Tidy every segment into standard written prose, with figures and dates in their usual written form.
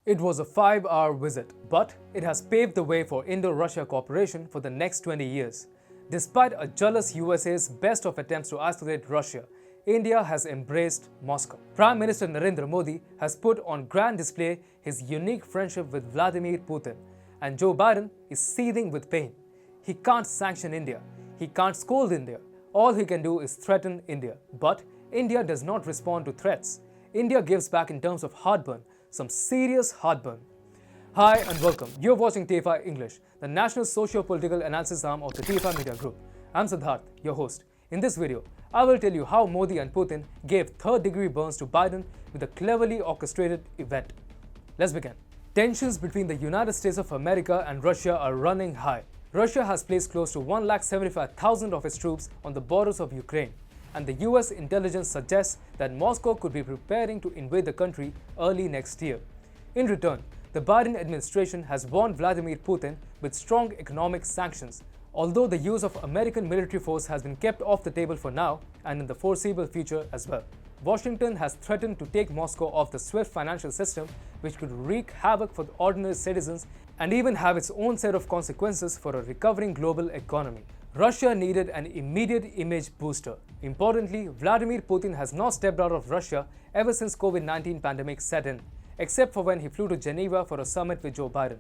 It was a 5-hour visit, but it has paved the way for Indo-Russia cooperation for the next 20 years. Despite a jealous USA's best of attempts to isolate Russia, India has embraced Moscow. Prime Minister Narendra Modi has put on grand display his unique friendship with Vladimir Putin, and Joe Biden is seething with pain. He can't sanction India. He can't scold India. All he can do is threaten India. But India does not respond to threats. India gives back in terms of heartburn, some serious heartburn. Hi and welcome. You're watching TFI English, the national socio-political analysis arm of the TFI Media Group. I'm Siddharth, your host. In this video, I will tell you how Modi and Putin gave third-degree burns to Biden with a cleverly orchestrated event. Let's begin. Tensions between the United States of America and Russia are running high. Russia has placed close to 175,000 of its troops on the borders of Ukraine, and the US intelligence suggests that Moscow could be preparing to invade the country early next year. In return, the Biden administration has warned Vladimir Putin with strong economic sanctions. Although the use of American military force has been kept off the table for now and in the foreseeable future as well. Washington has threatened to take Moscow off the SWIFT financial system, which could wreak havoc for the ordinary citizens and even have its own set of consequences for a recovering global economy. Russia needed an immediate image booster. Importantly, Vladimir Putin has not stepped out of Russia ever since COVID-19 pandemic set in, except for when he flew to Geneva for a summit with Joe Biden.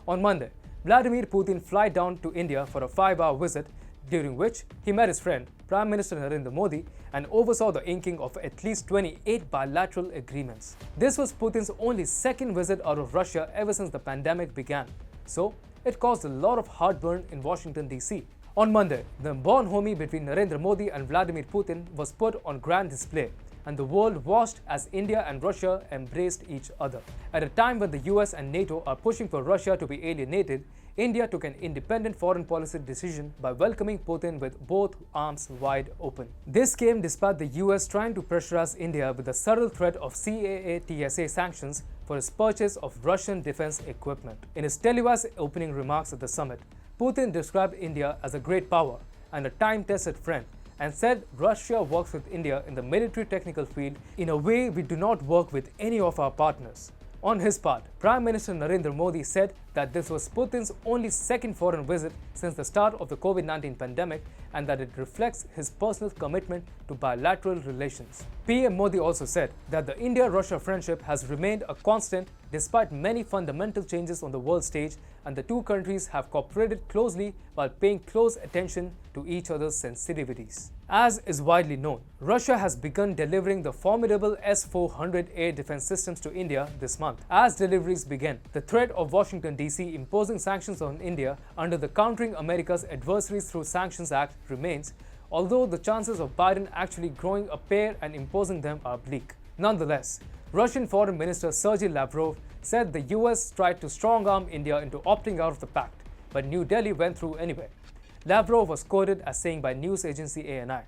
On Monday, Vladimir Putin flew down to India for a 5-hour visit, during which he met his friend, Prime Minister Narendra Modi, and oversaw the inking of at least 28 bilateral agreements. This was Putin's only second visit out of Russia ever since the pandemic began, so it caused a lot of heartburn in Washington, D.C. On Monday, the bonhomie between Narendra Modi and Vladimir Putin was put on grand display, and the world watched as India and Russia embraced each other. At a time when the US and NATO are pushing for Russia to be alienated, India took an independent foreign policy decision by welcoming Putin with both arms wide open. This came despite the US trying to pressurize India with the subtle threat of CAA-TSA sanctions for its purchase of Russian defense equipment. In his televised opening remarks at the summit, Putin described India as a great power and a time-tested friend, and said Russia works with India in the military technical field in a way we do not work with any of our partners. On his part, Prime Minister Narendra Modi said that this was Putin's only second foreign visit since the start of the COVID-19 pandemic and that it reflects his personal commitment to bilateral relations. PM Modi also said that the India-Russia friendship has remained a constant despite many fundamental changes on the world stage, and the two countries have cooperated closely while paying close attention to each other's sensitivities. As is widely known, Russia has begun delivering the formidable S-400 air defense systems to India this month. As deliveries begin, the threat of Washington, D.C. imposing sanctions on India under the Countering America's Adversaries Through Sanctions Act remains, although the chances of Biden actually growing a pair and imposing them are bleak. Nonetheless, Russian Foreign Minister Sergei Lavrov said the US tried to strong-arm India into opting out of the pact, but New Delhi went through anyway. Lavrov was quoted as saying by news agency ANI,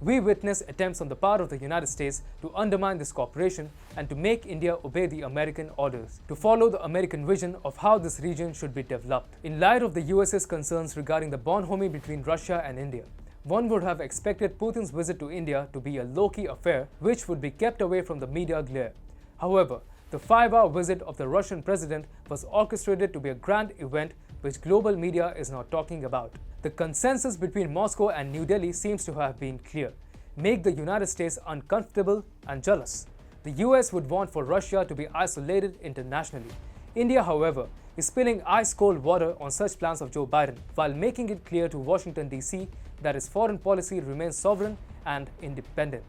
"We witness attempts on the part of the United States to undermine this cooperation and to make India obey the American orders, to follow the American vision of how this region should be developed." In light of the US's concerns regarding the bonhomie between Russia and India, one would have expected Putin's visit to India to be a low-key affair which would be kept away from the media glare. However, the 5-hour visit of the Russian president was orchestrated to be a grand event which global media is now talking about. The consensus between Moscow and New Delhi seems to have been clear: make the United States uncomfortable and jealous. The US would want for Russia to be isolated internationally. India, however, is spilling ice-cold water on such plans of Joe Biden, while making it clear to Washington, D.C. that its foreign policy remains sovereign and independent.